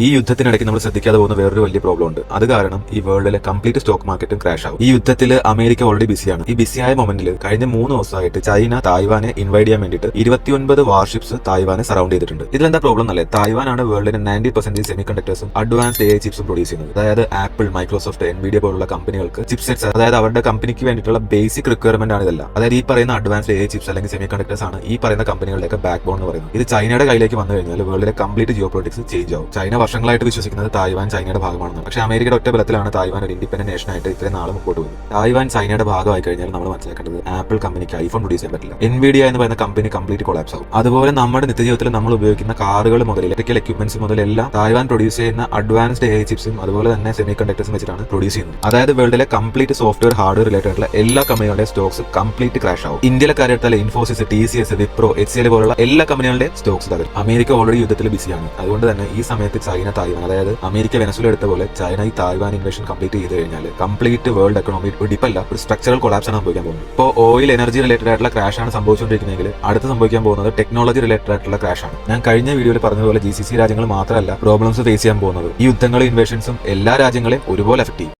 ഈ യുദ്ധത്തിനിടയ്ക്ക് നമ്മൾ ശ്രദ്ധിക്കാതെ പോകുന്ന വേറൊരു വലിയ പ്രോബ്ലം ഉണ്ട്. അത് കാരണം ഈ വേൾഡിലെ കംപ്ലീറ്റ് സ്റ്റോക്ക് മാർക്കറ്റും ക്രാഷ് ആവും. ഈ യുദ്ധത്തിൽ അമേരിക്ക ഓൾറെഡി ബിസിയാണ്. ഈ ബിസിയായ മൊമെന്റിൽ കഴിഞ്ഞ 3 ദിവസമായിട്ട് ചൈന തായ്വാനെ ഇൻവൈഡ് ചെയ്യാൻ വേണ്ടിയിട്ട് 29 വാർഷിപ്സ് തായ്വാനെ സറൗണ്ട് ചെയ്തിട്ടുണ്ട്. ഇതിലെന്താ പ്രോബ്ലം എന്നല്ലേ, തായ്വാനാണ് വേൾഡിന്റെ 90% സെമി കണ്ടക്ടേഴ്സും അഡ്വാൻസ്ഡ് AI ചിപ്സും പ്രൊഡ്യൂസ് ചെയ്യുന്നത്. അതായത് ആപ്പിൾ, മൈക്രോസോഫ്റ്റ്, എൻവിഡിയ പോലുള്ള കമ്പനികൾക്ക് ചിപ്സെറ്റ്സ്, അതായത് അവരുടെ കമ്പനിക്ക് വേണ്ടിയിട്ടുള്ള ബേസിക് റിക്വയർമെന്റ് ആണ് ഇതെല്ലാം. അതായത് ഈ പറയുന്ന അഡ്വാൻസ്ഡ് AI ചിപ്സ് അല്ലെങ്കിൽ സെമി കണ്ടക്ടേഴ്സ് ആണ് ഈ പറയുന്ന കമ്പനികളുടെയൊക്കെ ബാക്ക് ബോൺ എന്ന് പറയുന്നത്. ഇത് ചൈനയുടെ കയ്യിലേക്ക് വന്നു കഴിഞ്ഞാൽ വേൾഡിലെ കംപ്ലീറ്റ് ജിയോ പൊളിറ്റിക്സ് ചേഞ്ച് ആവും. ചൈന വർഷങ്ങളായിട്ട് വിശ്വസിക്കുന്നത് തായ്വാൻ ചൈനയുടെ ഭാഗമാണെന്ന്. പക്ഷേ അമേരിക്കയുടെ ഒറ്റ ബലത്തിലാണ് തായ്വാൻ ഒരു ഇൻഡിപെൻഡന്റ് നേഷൻ ആയിട്ട് ഇത്രയും നാളെ മുമ്പോട്ട് പോകുന്നത്. തായ്വാൻ ചൈനയുടെ ഭാഗമായി കഴിഞ്ഞാൽ നമ്മൾ മനസ്സിലാക്കേണ്ടത് ആപ്പിൾ കമ്പനിക്ക് ഐഫോൺ പ്രൊഡ്യൂസ് ചെയ്യാൻ പറ്റില്ല. എൻവിഡിയ എന്ന് പറയുന്ന കമ്പനി കംപ്ലീറ്റ് കൊളാപ്സ് ആവും. അതുപോലെ നമ്മുടെ നിത്യജീവിതത്തിൽ നമ്മൾ ഉപയോഗിക്കുന്ന കാറുകൾ മുതൽ ഇലക്ട്രിക്കൽ എക്യുപ്മെന്റ്സ് മുതൽ എല്ലാം തായ്വാൻ പ്രൊഡ്യൂസ് ചെയ്യുന്ന അഡ്വാൻസ്ഡ് AI ചിപ്സും അതുപോലെ തന്നെ സെമി കണ്ടക്ടേഴ്സും വെച്ചിട്ടാണ് പ്രൊഡ്യൂസ് ചെയ്യുന്നത്. അതായത് വേൾഡിലെ കംപ്ലീറ്റ് സോഫ്റ്റ്വെയർ ഹാർഡ്വെയർ റിലേറ്റഡ് ആയിട്ടുള്ള എല്ലാ കമ്പനികളുടെ സ്റ്റോക്സ് കംപ്ലീറ്റ് ക്രാഷ് ആവും. ഇന്ത്യയിലെ കാര്യത്താൽ ഇൻഫോസിസ്, TCS, വിപ്രോ, HCL പോലുള്ള എല്ലാ കമ്പനികളുടെ സ്റ്റോക്സ് തകരും. അമേരിക്ക ഓൾറെഡി യുദ്ധത്തിൽ ബിസിയാണ്. അതുകൊണ്ട് തന്നെ ഈ സമയത്ത് ചൈന തായ്വാൻ, അതായത് അമേരിക്ക വെനസ്വേല എടുത്ത പോലെ ചൈന ഈ തായ്വാൻ ഇൻവേഷൻ കംപ്ലീറ്റ് ചെയ്ത് കഴിഞ്ഞാൽ കംപ്ലീറ്റ് വേൾഡ് എക്കണോമി ഒരു ഡിപ്പല്ല, ഒരു സ്ട്രക്ചറൽ കൊളാപ്സ് ആണ് സംഭവിക്കാൻ പോകുന്നത്. ഇപ്പോൾ ഓയിൽ, എനർജി റിലേറ്റഡ് ആയിട്ടുള്ള ക്രാഷ് ആണ് സംഭവിച്ചുകൊണ്ടിരിക്കുന്നതെങ്കിൽ അടുത്ത് സംഭവിക്കാൻ പോകുന്നത് ടെക്നോളജി റിലേറ്റഡ് ആയിട്ടുള്ള ക്രാഷ് ആണ്. ഞാൻ കഴിഞ്ഞ വീഡിയോയിൽ പറഞ്ഞതുപോലെ GCC രാജ്യങ്ങൾ മാത്രമല്ല പ്രോബ്ലംസ് ഫേസ് ചെയ്യാൻ പോകുന്നത്. ഈ യുദ്ധങ്ങളും ഇൻവേഷൻസും എല്ലാ രാജ്യങ്ങളെയും ഒരുപോലെ എഫക്ട് ചെയ്യും.